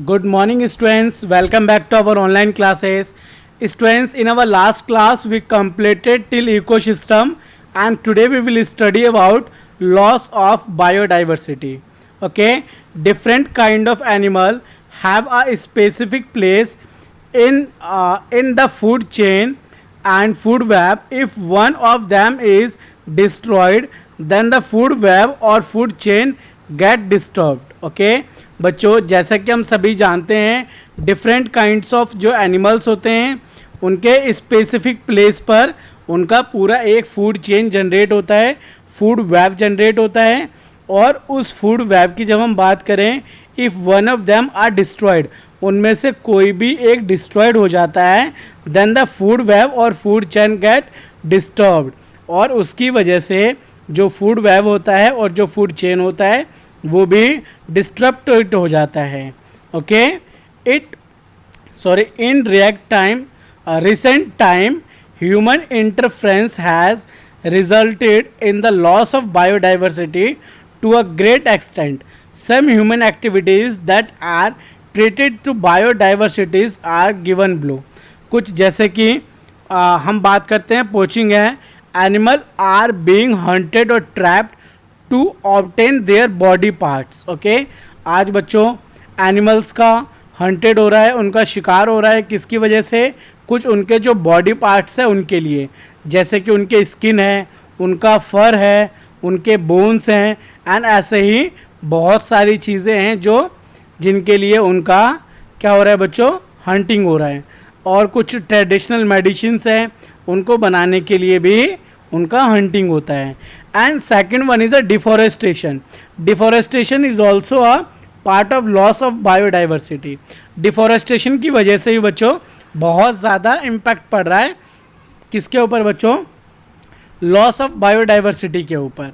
Good morning, students. Welcome back to our online classes. Students, in our last class, we completed till ecosystem, and today we will study about loss of biodiversity. Okay, different kind of animal have a specific place in the food chain and food web. If one of them is destroyed, then the food web or food chain get disturbed. Okay, बच्चों, जैसा कि हम सभी जानते हैं different kinds of जो animals होते हैं उनके स्पेसिफिक प्लेस पर उनका पूरा एक फूड चेन जनरेट होता है, फूड वेब जनरेट होता है। और उस फूड वेब की जब हम बात करें, if one of them are destroyed, उनमें से कोई भी एक डिस्ट्रॉयड हो जाता है, देन द फूड वेब और फूड चेन गेट डिस्टर्ब्ड। और उसकी वजह से जो फूड वेब होता है और जो फूड चेन होता है वो भी डिस्टर्ब हो जाता है। Okay, in recent time human interference has resulted in the loss of biodiversity to a great extent. Some human activities that are treated to biodiversities are given below. कुछ जैसे कि हम बात करते हैं पोचिंग है, एनिमल आर बीइंग हंटेड और trapped to obtain their body parts. Okay, आज बच्चों एनिमल्स का हंटेड हो रहा है, उनका शिकार हो रहा है, किसकी वजह से? कुछ उनके जो बॉडी पार्ट्स है उनके लिए, जैसे कि उनके स्किन है, उनका फर है, उनके बोन्स हैं, एंड ऐसे ही बहुत सारी चीज़ें हैं जो जिनके लिए उनका क्या हो रहा है बच्चों? हंटिंग हो रहा है। और कुछ ट्रेडिशनल मेडिसिन्स हैं, उनको बनाने के लिए भी उनका हंटिंग होता है। And second one is a deforestation. Deforestation is also a part of loss of biodiversity. Deforestation की वजह से भी बच्चों बहुत ज़्यादा इम्पैक्ट पड़ रहा है किसके ऊपर बच्चों? लॉस ऑफ बायोडाइवर्सिटी के ऊपर।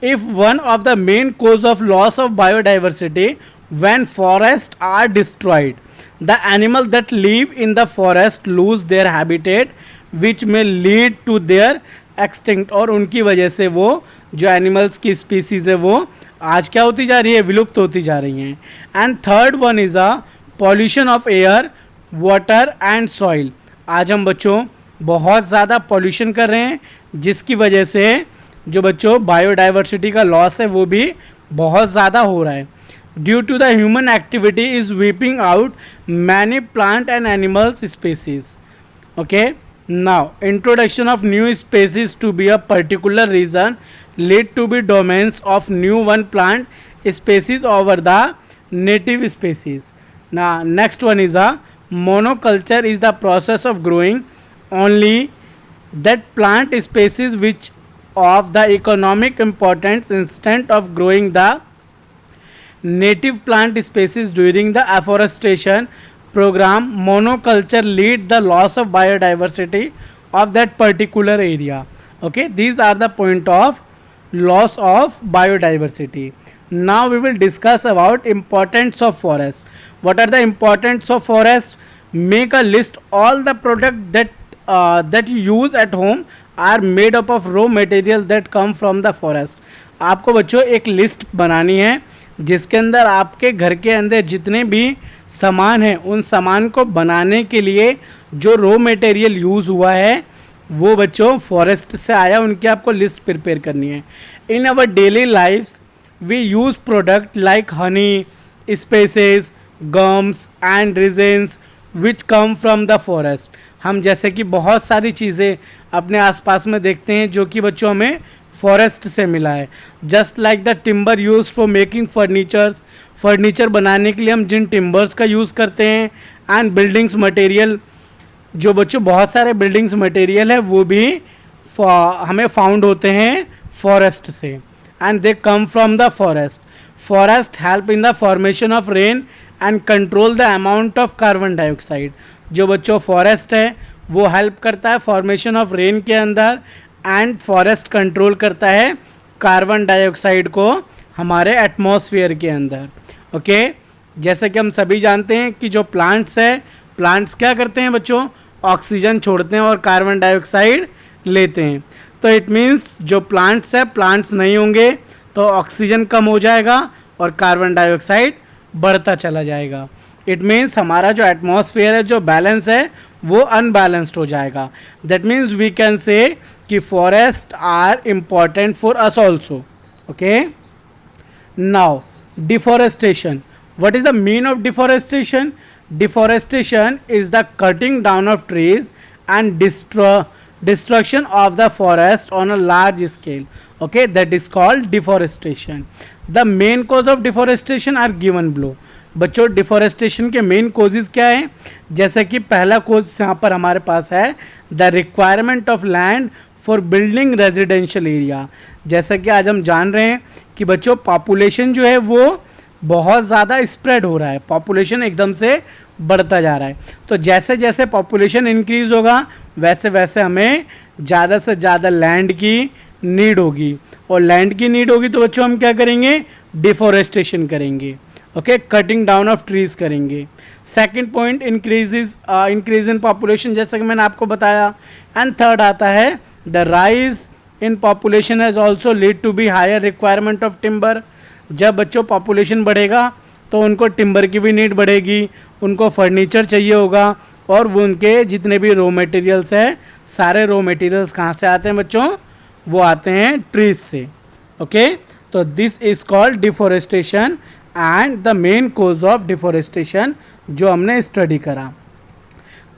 If one of the main cause of loss of biodiversity when forest are destroyed, the animal that live in the forest lose their habitat which may lead to their extinct. और उनकी वजह से वो जो animals की species है वो आज क्या होती जा रही है? विलुप्त होती जा रही हैं। And third one is a pollution of air, water and soil. आज हम बच्चों बहुत ज़्यादा पॉल्यूशन कर रहे हैं, जिसकी वजह से जो बच्चों बायोडाइवर्सिटी का लॉस है वो भी बहुत ज़्यादा हो रहा है। Due to the human activity is wiping out many plant and animals species. Okay, now introduction of new species to be a particular region lead to be dominance of new one plant species over the native species. Now next one is a monoculture is the process of growing only that plant species which of the economic importance instead of growing the native plant species during the afforestation program. Monoculture lead the loss of biodiversity of that particular area. Okay, these are the point of loss of biodiversity. Now we will discuss about importance of forest. What are the importance of forest? Make a list. All the product that you use at home are made up of raw material that come from the forest. आपको बच्चों एक list बनानी है जिसके अंदर आपके घर के अंदर जितने भी सामान हैं उन सामान को बनाने के लिए जो रॉ मटेरियल यूज़ हुआ है वो बच्चों फॉरेस्ट से आया, उनकी आपको लिस्ट प्रिपेयर करनी है। In our daily lifes we use product like honey, spices, gums and resins which come from the forest. हम जैसे कि बहुत सारी चीज़ें अपने आसपास में देखते हैं जो कि बच्चों हमें फॉरेस्ट से मिला है। Just like the timber use for making furnitures, furniture बनाने के लिए हम जिन टिम्बर्स का यूज़ करते हैं, एंड बिल्डिंग्स मटेरियल, जो बच्चों बहुत सारे बिल्डिंग्स मटेरियल है वो भी हमें फाउंड होते हैं फॉरेस्ट से, and they come from the forest. Forest help in the formation of rain and control the amount of carbon dioxide. जो बच्चों फॉरेस्ट है वो हेल्प करता है फॉर्मेशन ऑफ रेन के अंदर, एंड फॉरेस्ट कंट्रोल करता है कार्बन डाइऑक्साइड को हमारे एटमॉस्फेयर के अंदर। ओके, जैसे कि हम सभी जानते हैं कि जो प्लांट्स है, प्लांट्स क्या करते हैं बच्चों? ऑक्सीजन छोड़ते हैं और कार्बन डाइऑक्साइड लेते हैं। तो इट मीन्स जो प्लांट्स है, प्लांट्स नहीं होंगे तो ऑक्सीजन कम हो जाएगा और कार्बन डाइऑक्साइड बढ़ता चला जाएगा। इट मीन्स हमारा जो एटमॉस्फेयर है, जो बैलेंस है, वो अनबैलेंस्ड हो जाएगा. That means we can say कि forest are important for us also. Okay. Now deforestation. what is the mean of deforestation? Deforestation is the cutting down of trees and destruction of the forest on a large scale. Okay, that is called deforestation. The main cause of deforestation are given below. बच्चों deforestation के main causes क्या है? जैसे कि पहला कोज यहाँ पर हमारे पास है the requirement of land for building residential area. जैसा कि आज हम जान रहे हैं कि बच्चों पॉपुलेशन जो है वो बहुत ज़्यादा स्प्रेड हो रहा है, पॉपुलेशन एकदम से बढ़ता जा रहा है. तो जैसे जैसे पॉपुलेशन इंक्रीज होगा वैसे वैसे हमें ज़्यादा से ज़्यादा लैंड की नीड होगी, और लैंड की नीड होगी तो बच्चों हम क्या करेंगे? डिफॉरेस्टेशन करेंगे. Okay, cutting down of trees करेंगे. Second point increase in population, जैसा कि मैंने आपको बताया. एंड थर्ड आता है the rise in population has also lead to be higher requirement of timber. जब बच्चों पॉपुलेशन बढ़ेगा तो उनको टिम्बर की भी नीड बढ़ेगी, उनको फर्नीचर चाहिए होगा, और वो उनके जितने भी रॉ मटेरियल्स है, सारे रॉ मटेरियल्स कहाँ से आते हैं बच्चों? वो आते हैं ट्रीज से. ओके, तो this is called deforestation and the main cause of deforestation जो हमने स्टडी करा.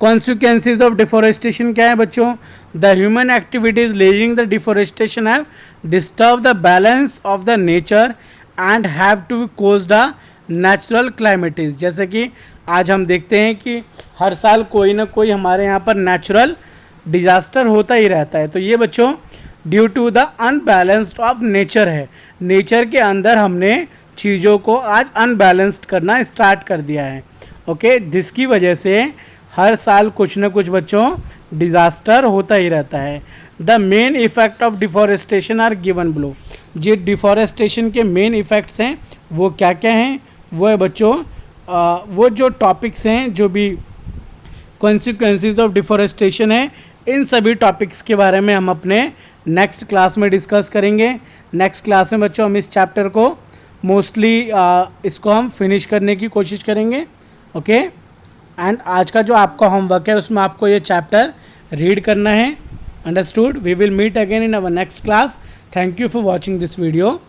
कॉन्सिक्वेंसेज ऑफ डिफॉरेस्टेशन क्या है बच्चों? The human activities leading the deforestation have disturb the balance of the nature and have to cause the natural calamities. जैसे कि आज हम देखते हैं कि हर साल कोई ना कोई हमारे यहाँ पर नेचुरल डिजास्टर होता ही रहता है. तो ये बच्चों due to the unbalanced of nature है. नेचर के अंदर हमने चीज़ों को आज अनबैलेंस्ड करना स्टार्ट कर दिया है. ओके, जिसकी वजह से हर साल कुछ ना कुछ बच्चों डिज़ास्टर होता ही रहता है. The main effect of deforestation are given below. जो डिफॉरेस्टेशन के मेन इफ़ेक्ट्स हैं वो क्या क्या हैं? वो है बच्चों वो जो टॉपिक्स हैं, जो भी कॉन्सिक्वेंसेस ऑफ डिफॉरेस्टेशन है, इन सभी टॉपिक्स के बारे में हम अपने नेक्स्ट क्लास में डिस्कस करेंगे. नेक्स्ट क्लास में बच्चों हम इस चैप्टर को मोस्टली इसको हम फिनिश करने की कोशिश करेंगे. ओके, एंड आज का जो आपका होमवर्क है उसमें आपको ये चैप्टर रीड करना है. Understood? We will meet again in our next class. Thank you for watching this video.